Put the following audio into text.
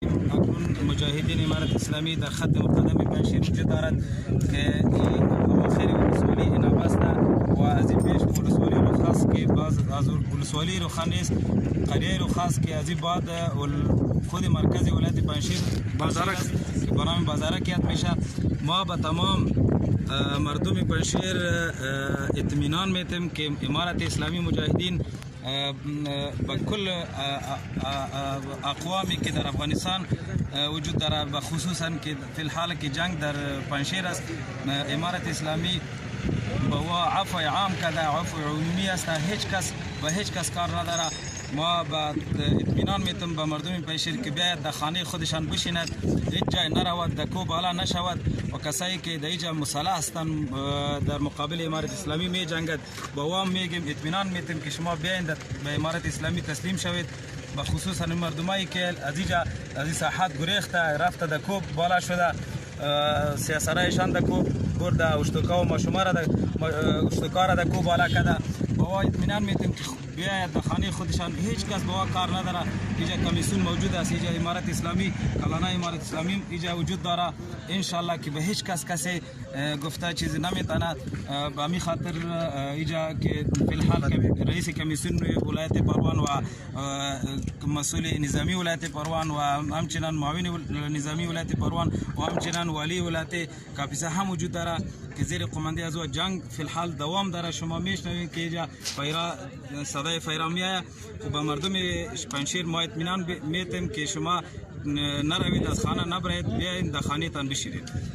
اکنون مجاهدین امارت اسلامی در خط مقدم پنجشیر وجود دارد که اواخر ولسوالی اینا بسته و از این پیش ولسوالی رو خاص که باز از ولسوالی رو خانیست قریه رو خاص که از این بعد خود مرکز ولایت پنجشیر بازارک که به نام بازارک یاد میشه. ما به تمام مردم پنجشیر اطمینان میتیم که امارت اسلامی مجاهدین با کل اقوامی که در افغانستان وجود دارد و خصوصا که فی الحال که جنگ در پنجشیر است، امارت اسلامی با عفو عام کرده، عفو عمومی است، هیچ کس کار نداره. ما با اطمینان میتونم به مردم پنجشیر که بیاید در خانه خودشان بشیند، هیچ جای نرود، در کو بالا نشود و کسایی که در اینجا مسلح هستند در مقابل امارت اسلامی می جنگد با وام میگیم اطمینان میتونم که شما بیاید به امارت اسلامی تسلیم شوید. و خصوصا مردمایی که از اینجا از این ساحات گریخته رفته در کو بالا شده، سیاسرایشان در کو برده، اشتکا و ماشوما را در کو بالا کرده، با اطمینان میتونم که بیاید در خانه خودشان، هیچ کس با کار نداره. اینجا کمیسیون موجود است، اینجا امارت اسلامی کلانه امارت اسلامی اینجا وجود داره. انشالله که به هیچ کسی گفته چیزی نمیتونه. به همین خاطر اینجا که فی الحال رئیس کمیسیون ولایت پروان و مسئول نظامی ولایت پروان و همچنان معاون نظامی ولایت پروان و همچنان والی ولایت کاپیسا هم وجود داره که زیر قماندی از جنگ فی الحال دوام داره. شما میشنوید که اینجا صدای فیرا میآید و به مردم پنجشیر ما اطمینان میتیم که شما نروید از خانه نبرید، بیاید در خانه تان بشیرید.